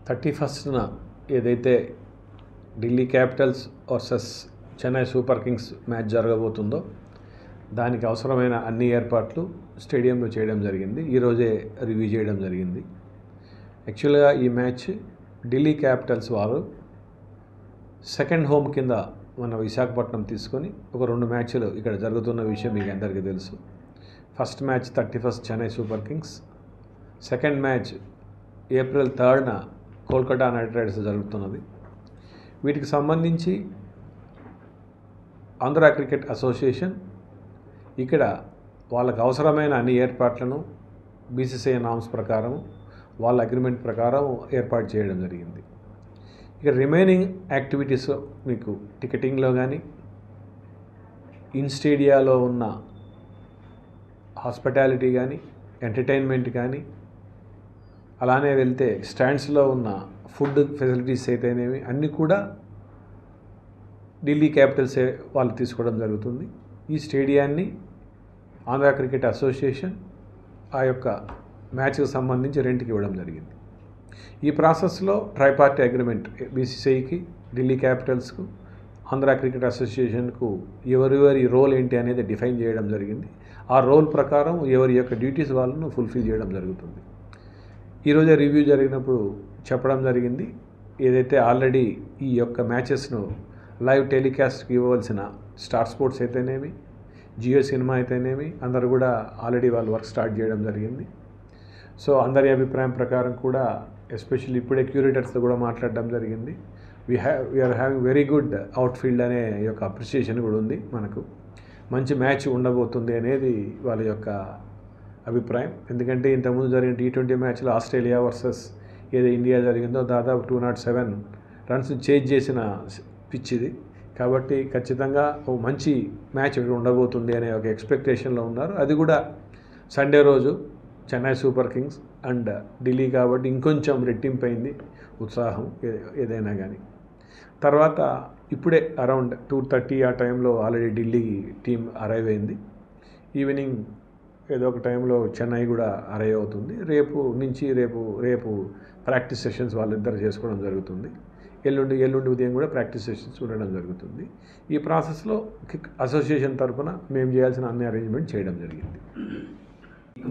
31న ఏదైతే Delhi Capitals versus Chennai Super Kings match జరగబోతుందో దానికి అవసరమైన అన్ని ఏర్పాట్లు స్టేడియంలో చేయడం జరిగింది. ఈరోజే రివ్యూ చేయడం జరిగింది. యాక్చువల్గా ఈ మ్యాచ్ ఢిల్లీ క్యాపిటల్స్ వారు సెకండ్ హోమ్ కింద మన విశాఖపట్నం తీసుకొని ఒక 2 మ్యాచ్లు ఇక్కడ జరుగుతున్న విషయం మీకు అందరికీ తెలుసు. First match 31st Chennai Super Kings, second match April 3న కోల్కతా నైట్ రైడర్స్ జరుగుతున్నది. వీటికి సంబంధించి ఆంధ్ర క్రికెట్ అసోసియేషన్ ఇక్కడ వాళ్ళకు అవసరమైన అన్ని ఏర్పాట్లను బీసీసీఐ నామ్స్ ప్రకారం వాళ్ళ అగ్రిమెంట్ ప్రకారం ఏర్పాటు చేయడం జరిగింది. ఇక రిమైనింగ్ యాక్టివిటీస్ మీకు టికెటింగ్లో కానీ, ఇన్ స్టేడియాలో ఉన్న హాస్పిటాలిటీ కానీ, ఎంటర్టైన్మెంట్ కానీ, అలానే వెళ్తే స్టాండ్స్లో ఉన్న ఫుడ్ ఫెసిలిటీస్ అయితేనేవి అన్నీ కూడా ఢిల్లీ క్యాపిటల్సే వాళ్ళు తీసుకోవడం జరుగుతుంది. ఈ స్టేడియాన్ని ఆంధ్ర క్రికెట్ అసోసియేషన్ ఆ యొక్క మ్యాచ్కి సంబంధించి రెంట్కి ఇవ్వడం జరిగింది. ఈ ప్రాసెస్లో ట్రైపార్టీ అగ్రిమెంట్ బీసీసీఐకి, ఢిల్లీ క్యాపిటల్స్కు, ఆంధ్ర క్రికెట్ అసోసియేషన్కు ఎవరి రోల్ ఏంటి అనేది డిఫైన్ చేయడం జరిగింది. ఆ రోల్ ప్రకారం ఎవరి యొక్క డ్యూటీస్ వాళ్ళను ఫుల్ఫిల్ చేయడం జరుగుతుంది. ఈరోజే రివ్యూ జరిగినప్పుడు చెప్పడం జరిగింది, ఏదైతే ఆల్రెడీ ఈ యొక్క మ్యాచెస్ను లైవ్ టెలికాస్ట్కి ఇవ్వవలసిన స్టార్ స్పోర్ట్స్ అయితేనేమి, జియో సినిమా అయితేనేమి అందరూ కూడా ఆల్రెడీ వాళ్ళు వర్క్ స్టార్ట్ చేయడం జరిగింది. సో అందరి అభిప్రాయం ప్రకారం కూడా ఎస్పెషల్లీ ఇప్పుడే క్యూరేటర్స్తో కూడా మాట్లాడడం జరిగింది. We're having very good outfield అనే యొక్క అప్రిషియేషన్ కూడా ఉంది. మనకు మంచి మ్యాచ్ ఉండబోతుంది అనేది వాళ్ళ యొక్క అభిప్రాయం. ఎందుకంటే ఇంతకుముందు జరిగిన T20 మ్యాచ్లో ఆస్ట్రేలియా వర్సెస్ ఏదో ఇండియా జరిగిందో దాదాపు 207 రన్స్ చేజ్ చేసిన పిచ్ ఇది. కాబట్టి ఖచ్చితంగా ఓ మంచి మ్యాచ్ ఉండబోతుంది అనే ఒక ఎక్స్పెక్టేషన్లో ఉన్నారు. అది కూడా సండే రోజు Chennai Super Kings and Delhi కాబట్టి ఇంకొంచెం రెట్టింపైంది ఉత్సాహం ఏదైనా కానీ. తర్వాత ఇప్పుడే అరౌండ్ 2:30 ఆ టైంలో ఆల్రెడీ ఢిల్లీ టీం అరైవ్ అయింది. ఈవినింగ్ ఏదో ఒక టైంలో చెన్నై కూడా అరైవ్ అవుతుంది. రేపు ప్రాక్టీస్ సెషన్స్ వాళ్ళిద్దరు చేసుకోవడం జరుగుతుంది. ఎల్లుండి ఉదయం కూడా ప్రాక్టీస్ సెషన్స్ ఉండడం జరుగుతుంది. ఈ ప్రాసెస్లో అసోసియేషన్ తరఫున మేము చేయాల్సిన అన్ని అరేంజ్మెంట్ చేయడం జరిగింది.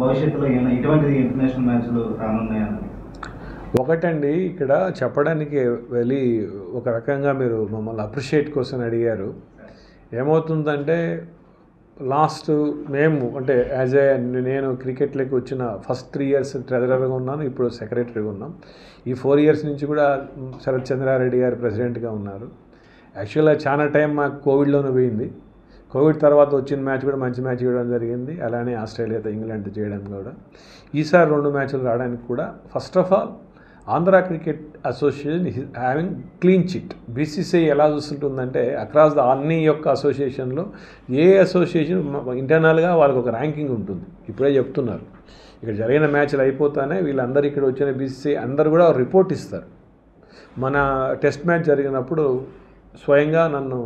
భవిష్యత్తులో ఇటువంటి ఇంటర్నేషనల్ మ్యాచ్లు రానున్నాయని ఒకటండి, ఇక్కడ చెప్పడానికి వెళ్ళి ఒక రకంగా మీరు మమ్మల్ని అప్రిషియేట్ కోసం అడిగారు. ఏమవుతుందంటే లాస్ట్ మేము అంటే నేను క్రికెట్లోకి వచ్చిన ఫస్ట్ 3 years ట్రెజరర్గా ఉన్నాను, ఇప్పుడు సెక్రటరీగా ఉన్నాం. ఈ 4 years నుంచి కూడా శరత్ చంద్రారెడ్డి గారు ప్రెసిడెంట్గా ఉన్నారు. యాక్చువల్గా చాలా టైం మాకు కోవిడ్లోనే పోయింది. కోవిడ్ తర్వాత వచ్చిన మ్యాచ్ కూడా మంచి మ్యాచ్ ఇవ్వడం జరిగింది. అలానే ఆస్ట్రేలియాతో ఇంగ్లాండ్తో చేయడం కూడా. ఈసారి 2 మ్యాచ్లు రావడానికి కూడా first of all Andhra cricket association having clean chit. BCCI ఎలా చూస్తుంటుందంటే అక్రాస్ ద అన్ని యొక్క అసోసియేషన్లో ఏ అసోసియేషన్ ఇంటర్నల్గా వాళ్ళకి ఒక ర్యాంకింగ్ ఉంటుంది. ఇప్పుడే చెప్తున్నారు, ఇక్కడ జరిగిన మ్యాచ్లు అయిపోతానే వీళ్ళందరూ ఇక్కడ వచ్చిన బీసీసీఐ అందరూ కూడా రిపోర్ట్ ఇస్తారు. మన టెస్ట్ మ్యాచ్ జరిగినప్పుడు స్వయంగా నన్ను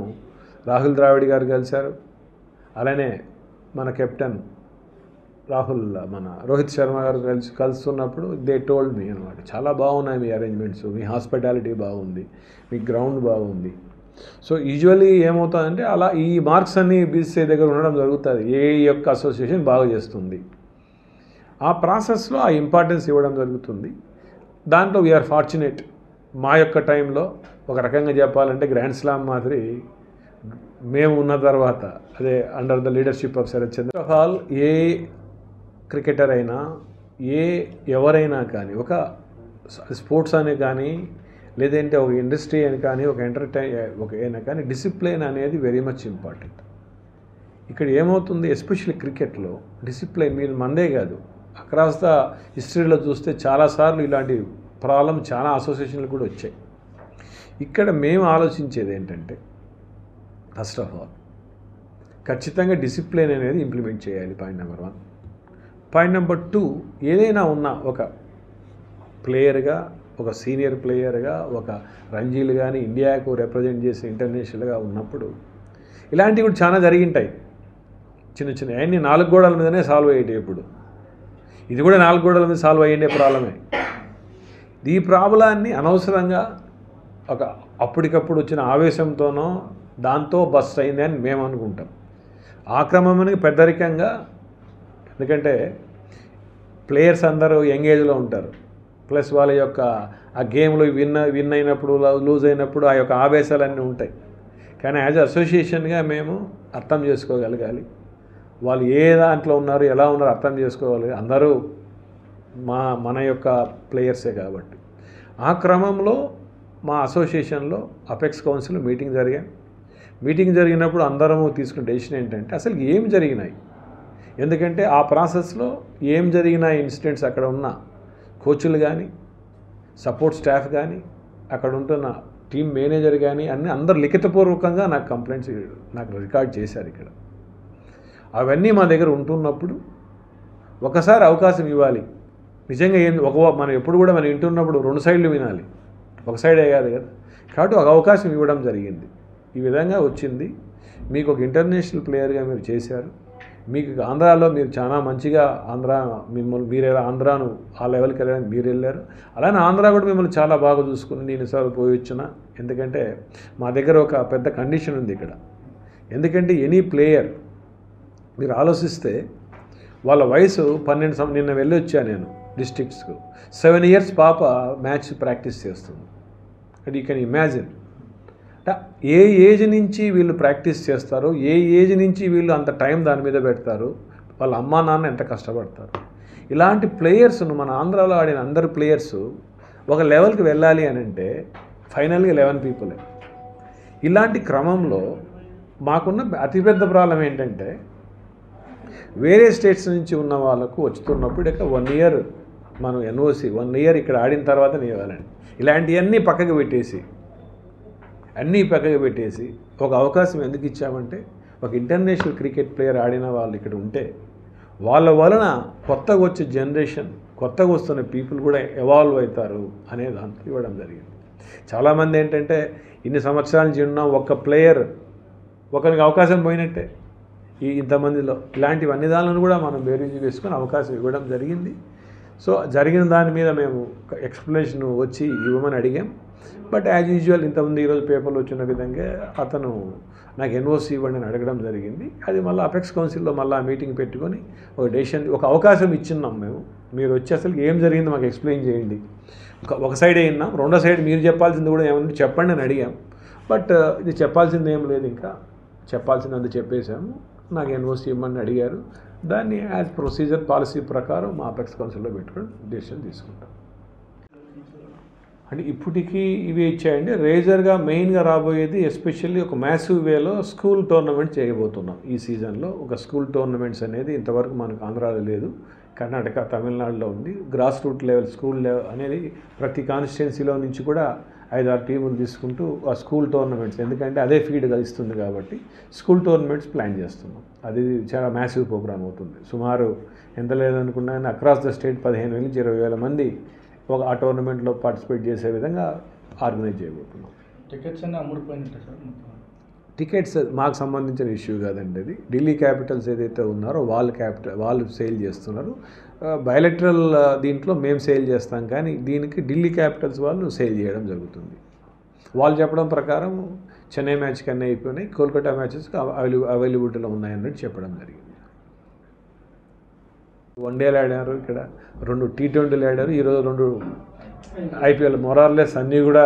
రాహుల్ ద్రావిడ్ గారు కలిశారు. అలానే మన కెప్టెన్ మన రోహిత్ శర్మ గారు కలుస్తున్నప్పుడు దే టోల్డ్ మీ అనమాట, చాలా బాగున్నాయి మీ అరేంజ్మెంట్స్, మీ హాస్పిటాలిటీ బాగుంది, మీ గ్రౌండ్ బాగుంది. సో యూజువల్లీ ఏమవుతుందంటే అలా ఈ మార్క్స్ అన్నీ బీసీసీఐ దగ్గర ఉండడం జరుగుతుంది. ఏ యొక్క అసోసియేషన్ బాగా చేస్తుంది ఆ ప్రాసెస్లో ఆ ఇంపార్టెన్స్ ఇవ్వడం జరుగుతుంది. దాంట్లో వీఆర్ ఫార్చునేట్. మా యొక్క టైంలో ఒక రకంగా చెప్పాలంటే గ్రాండ్ స్లామ్ మాదిరి మేము ఉన్న తర్వాత అదే under the leadership of Sharath Chandra హాల్ ఏ క్రికెటర్ అయినా ఎవరైనా కానీ ఒక స్పోర్ట్స్ అని కానీ లేదంటే ఒక ఇండస్ట్రీ అని కానీ ఒక అయినా కానీ డిసిప్లిన్ అనేది వెరీ మచ్ ఇంపార్టెంట్. ఇక్కడ ఏమవుతుంది ఎస్పెషల్లీ క్రికెట్లో డిసిప్లిన్ మీరు మందే కాదు అక్రాస్ ద హిస్టరీలో చూస్తే చాలాసార్లు ఇలాంటి ప్రాబ్లం చాలా అసోసియేషన్లు కూడా వచ్చాయి. ఇక్కడ మేము ఆలోచించేది ఏంటంటే ఫస్ట్ ఆఫ్ ఆల్ ఖచ్చితంగా డిసిప్లిన్ అనేది ఇంప్లిమెంట్ చేయాలి. Point number 1. పాయింట్ నెంబర్ 2, ఏదైనా ఉన్న ఒక ప్లేయర్గా, ఒక సీనియర్ ప్లేయర్గా, ఒక రంజీలు కానీ ఇండియాకు రిప్రజెంట్ చేసి ఇంటర్నేషనల్గా ఉన్నప్పుడు ఇలాంటివి కూడా చాలా జరిగింటాయి. చిన్న అన్నీ 4 గోడల మీదనే సాల్వ్ అయ్యేటి. ఇప్పుడు ఇది కూడా 4 గోడల మీద సాల్వ్ అయ్యే ప్రాబ్లమే. ఈ ప్రాబ్లాన్ని అనవసరంగా ఒక అప్పటికప్పుడు వచ్చిన ఆవేశంతోనో దాంతో బస్ట్ అయింది అని మేము అనుకుంటాం. ఆ క్రమంలో పెద్దరికంగా, ఎందుకంటే ప్లేయర్స్ అందరూ యంగ్ ఏజ్లో ఉంటారు, ప్లస్ వాళ్ళ యొక్క ఆ గేమ్లో విన్ అయినప్పుడు లూజ్ అయినప్పుడు ఆ యొక్క ఆవేశాలన్నీ ఉంటాయి. కానీ యాజ్ అసోసియేషన్గా మేము అర్థం చేసుకోగలగాలి, వాళ్ళు ఏ దాంట్లో ఉన్నారు ఎలా ఉన్నారు అర్థం చేసుకోవాలి. అందరూ మన యొక్క ప్లేయర్సే కాబట్టి ఆ క్రమంలో మా అసోసియేషన్లో అపెక్స్ కౌన్సిల్ మీటింగ్ జరిగినప్పుడు అందరము తీసుకున్న డెసిషన్ ఏంటంటే అసలు ఏం జరిగినాయి, ఎందుకంటే ఆ ప్రాసెస్లో ఏం జరిగిన ఇన్సిడెంట్స్ అక్కడ ఉన్న కోచ్లు కానీ సపోర్ట్ స్టాఫ్ కానీ అక్కడ ఉంటున్న టీం మేనేజర్ కానీ అన్నీ అందరు లిఖితపూర్వకంగా నాకు కంప్లైంట్స్ నాకు రికార్డ్ చేశారు ఇక్కడ. అవన్నీ మా దగ్గర ఉంటున్నప్పుడు ఒకసారి అవకాశం ఇవ్వాలి. నిజంగా మనం ఎప్పుడు కూడా మనం వింటున్నప్పుడు 2 సైడ్లు వినాలి, ఒక సైడే కాదు కదా. కాబట్టి ఒక అవకాశం ఇవ్వడం జరిగింది. ఈ విధంగా వచ్చింది. మీకు ఒక ఇంటర్నేషనల్ ప్లేయర్గా మీరు చేశారు. మీకు ఆంధ్రాలో మీరు చాలా మంచిగా మీరు ఆంధ్రాను ఆ లెవెల్కి వెళ్ళడానికి మీరు వెళ్ళారు. అలానే ఆంధ్ర కూడా మిమ్మల్ని చాలా బాగా చూసుకుని నేను సార్ పోయి వచ్చిన. ఎందుకంటే మా దగ్గర ఒక పెద్ద కండిషన్ ఉంది ఇక్కడ. ఎందుకంటే ఎనీ ప్లేయర్ మీరు ఆలోచిస్తే వాళ్ళ వయసు 12 నిన్న వెళ్ళి వచ్చా నేను డిస్ట్రిక్ట్స్కు. 7 years పాప మ్యాచ్ ప్రాక్టీస్ చేస్తుంది. And you can imagine a age నుంచి వీళ్ళు ప్రాక్టీస్ చేస్తారు, ఏ ఏజ్ నుంచి వీళ్ళు అంత టైం దాని మీద పెడతారు, వాళ్ళ అమ్మా నాన్న ఎంత కష్టపడతారు. ఇలాంటి ప్లేయర్స్ను మన ఆంధ్రాలో ఆడిన అందరు ప్లేయర్స్ ఒక లెవెల్కి వెళ్ళాలి అని అంటే ఫైనల్గా 11 పీపులే. ఇలాంటి క్రమంలో మాకున్న అతిపెద్ద ప్రాబ్లం ఏంటంటే వేరే స్టేట్స్ నుంచి ఉన్న వాళ్ళకు వచ్చుతున్నప్పుడు ఇక 1 year మనం ఎన్ఓసి 1 year ఇక్కడ ఆడిన తర్వాత ఇవ్వాలండి. ఇలాంటివన్నీ పక్కకు పెట్టేసి ఒక అవకాశం ఎందుకు ఇచ్చామంటే ఒక ఇంటర్నేషనల్ క్రికెట్ ప్లేయర్ ఆడిన వాళ్ళు ఇక్కడ ఉంటే వాళ్ళ వలన కొత్తగా వచ్చే జనరేషన్, కొత్తగా వస్తున్న పీపుల్ కూడా ఎవాల్వ్ అవుతారు అనే దాంతో ఇవ్వడం జరిగింది. చాలామంది ఏంటంటే ఇన్ని సంవత్సరాల నుంచి ఉన్న ఒక్క ప్లేయర్ ఒకరికి అవకాశం పోయినట్టే. ఇంతమందిలో ఇలాంటివన్నీ దానిలను కూడా మనం బేరీజు వేసుకొని అవకాశం ఇవ్వడం జరిగింది. సో జరిగిన దాని మీద మేము ఎక్స్ప్లెనేషన్ వచ్చి ఇవ్వమని అడిగాం. బట్ యాజ్ యూజువల్ ఇంతకుముందు ఈరోజు పేపర్లో వచ్చిన విధంగా అతను నాకు ఎన్ఓసి ఇవ్వండి అని అడగడం జరిగింది. అది మళ్ళీ అపెక్స్ కౌన్సిల్లో మళ్ళీ మీటింగ్ పెట్టుకొని ఒక డెసిషన్, ఒక అవకాశం ఇచ్చిన్నాం మేము. మీరు వచ్చి అసలు ఏం జరిగిందో మాకు ఎక్స్ప్లెయిన్ చేయండి. ఒక సైడే విన్నాం, రెండో సైడ్ మీరు చెప్పాల్సింది కూడా ఏమన్నా చెప్పండి అని అడిగాం. బట్ ఇది చెప్పాల్సింది ఏం లేదు, ఇంకా చెప్పాల్సింది చెప్పేశాము. నాకు ఎన్ఓసి ఇవ్వమని అడిగారు. దాన్ని యాజ్ ప్రొసీజర్ పాలసీ ప్రకారం మా అపెక్స్ కౌన్సిల్లో పెట్టుకొని డెసిషన్ తీసుకుంటాం. అంటే ఇప్పటికీ ఇవి ఇచ్చాయండి. రేజర్గా మెయిన్గా రాబోయేది ఎస్పెషల్లీ ఒక మ్యాసివ్ వేలో స్కూల్ టోర్నమెంట్ చేయబోతున్నాం ఈ సీజన్లో. ఒక స్కూల్ టోర్నమెంట్స్ అనేది ఇంతవరకు మనకు ఆంధ్రాలో లేదు, కర్ణాటక తమిళనాడులో ఉంది. Grass root level school level అనేది ప్రతి కాన్స్టిట్యున్సీలో నుంచి కూడా 5-6 టీములు తీసుకుంటూ ఆ స్కూల్ టోర్నమెంట్స్, ఎందుకంటే అదే ఫీడ్గా ఇస్తుంది కాబట్టి స్కూల్ టోర్నమెంట్స్ ప్లాన్ చేస్తున్నాం. అది చాలా మ్యాసివ్ ప్రోగ్రామ్ అవుతుంది. సుమారు ఎంత లేదనుకున్నా అక్రాస్ ద స్టేట్ 15,000 నుంచి 20,000 మంది ఆ టోర్నమెంట్లో పార్టిసిపేట్ చేసే విధంగా ఆర్గనైజ్ చేయబోతున్నాం. టికెట్స్ అన్నీ అమ్ముడుపోయినట్టు సార్? టికెట్స్ మాకు సంబంధించిన ఇష్యూ కాదండి. అది ఢిల్లీ క్యాపిటల్స్ ఏదైతే ఉన్నారో వాళ్ళు సేల్ చేస్తున్నారు. బయలెటరల్ దీంట్లో మేము సేల్ చేస్తాం, కానీ దీనికి ఢిల్లీ క్యాపిటల్స్ వాళ్ళు సేల్ చేయడం జరుగుతుంది. వాళ్ళు చెప్పడం ప్రకారం చెన్నై మ్యాచ్ కన్నా అయిపోయినాయి, కోల్కతా మ్యాచెస్కి అవైలబిలిటీలో ఉన్నాయన్నట్టు చెప్పడం జరిగింది. వన్డేలు ఆడారు, ఇక్కడ 2 T20లు ఆడారు, ఈరోజు 2 ఐపీఎల్. మొరార్లెస్ అన్నీ కూడా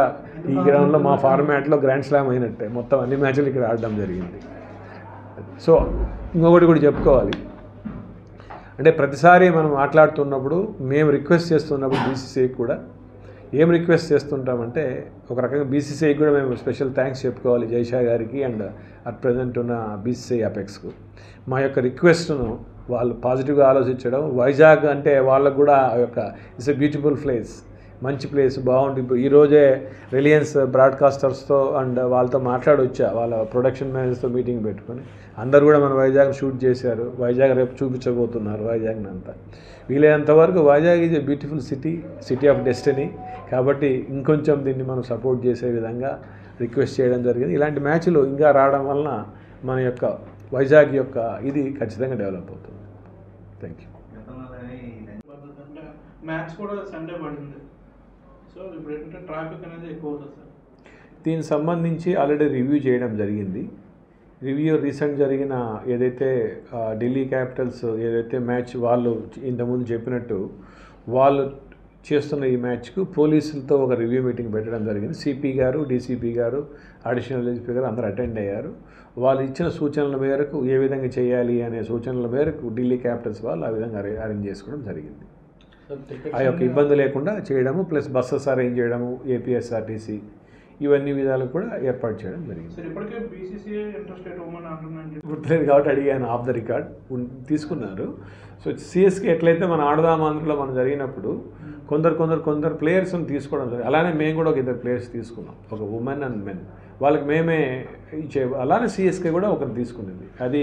ఈ గ్రౌండ్లో మా ఫార్మాట్లో గ్రాండ్ స్లామ్ అయినట్టే. మొత్తం అన్ని మ్యాచ్లు ఇక్కడ ఆడడం జరిగింది. సో ఇంకొకటి కూడా చెప్పుకోవాలి, అంటే ప్రతిసారి మనం మాట్లాడుతున్నప్పుడు మేము రిక్వెస్ట్ చేస్తున్నప్పుడు బీసీసీఐకి కూడా ఏం రిక్వెస్ట్ చేస్తుంటామంటే, ఒక రకంగా బీసీసీఐకి కూడా మేము స్పెషల్ థ్యాంక్స్ చెప్పుకోవాలి, జైషా గారికి అండ్ అట్ ప్రజెంట్ ఉన్న బీసీసీఐ అపెక్స్కు. మా యొక్క రిక్వెస్ట్ను వాళ్ళు పాజిటివ్గా ఆలోచించడం. వైజాగ్ అంటే వాళ్ళకు కూడా ఆ యొక్క ఇట్స్ ఎ బ్యూటిఫుల్ ప్లేస్, మంచి ప్లేస్, బాగుంటుంది. ఈరోజే రిలయన్స్ బ్రాడ్కాస్టర్స్తో అండ్ వాళ్ళతో మాట్లాడొచ్చా, వాళ్ళ ప్రొడక్షన్ మేనేజర్స్తో మీటింగ్ పెట్టుకొని అందరు కూడా మన వైజాగ్ షూట్ చేశారు. వైజాగ్ రేపు చూపించబోతున్నారు వైజాగ్ని అంతా. వీలైనంత వరకు Vizag is a beautiful city of destiny. కాబట్టి ఇంకొంచెం దీన్ని మనం సపోర్ట్ చేసే విధంగా రిక్వెస్ట్ చేయడం జరిగింది. ఇలాంటి మ్యాచ్లు ఇంకా రావడం వలన మన యొక్క వైజాగ్ యొక్క ఇది ఖచ్చితంగా డెవలప్ అవుతుంది. Thank you. మ్యాచ్ కూడా సండే పడింది, సో ఇప్పుడు ఏంటంటే ట్రాఫిక్ అనేది ఎక్కువ అవుతుంది సార్. దీనికి సంబంధించి ఆల్రెడీ రివ్యూ చేయడం జరిగింది. రివ్యూ రీసెంట్ జరిగిన ఏదైతే ఢిల్లీ క్యాపిటల్స్ ఏదైతే మ్యాచ్ వాళ్ళు ఇంతకుముందు చెప్పినట్టు వాళ్ళు చేస్తున్న ఈ మ్యాచ్కు పోలీసులతో ఒక రివ్యూ మీటింగ్ పెట్టడం జరిగింది. సిపి గారు, డీసీపీ గారు, అడిషనల్ డీసీపీ గారు అందరూ అటెండ్ అయ్యారు. వాళ్ళు ఇచ్చిన సూచనల మేరకు ఏ విధంగా చేయాలి అనే సూచనల మేరకు ఢిల్లీ క్యాపిటల్స్ వాళ్ళు ఆ విధంగా అరేంజ్ చేసుకోవడం జరిగింది. ఆ యొక్క ఇబ్బంది లేకుండా చేయడము, ప్లస్ బస్సెస్ అరేంజ్ చేయడము, ఏపీఎస్ఆర్టీసీ ఇవన్నీ విధాలు కూడా ఏర్పాటు చేయడం జరిగింది. సార్ ఇప్పటికే బీసీసీఐ ఇంట్రెస్టెడ్ ఉమెన్ అంటున్నాను గుర్తులేదు కాబట్టి అడిగాను, ఆఫ్ ద రికార్డ్ తీసుకున్నారు. సో సిఎస్కి ఎట్లయితే మన ఆడదాం ఆంధ్రలో మనం జరిగినప్పుడు కొందరు ప్లేయర్స్ని తీసుకోవడం జరిగింది. అలానే మేము కూడా ఒక ఇద్దరు ప్లేయర్స్ తీసుకున్నాం, ఒక ఉమెన్ అండ్ మెన్. వాళ్ళకి మేమే అలానే సిఎస్కే కూడా ఒకరు తీసుకునేది. అది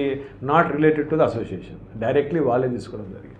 not related to the association, directly వాళ్ళే తీసుకోవడం జరిగింది.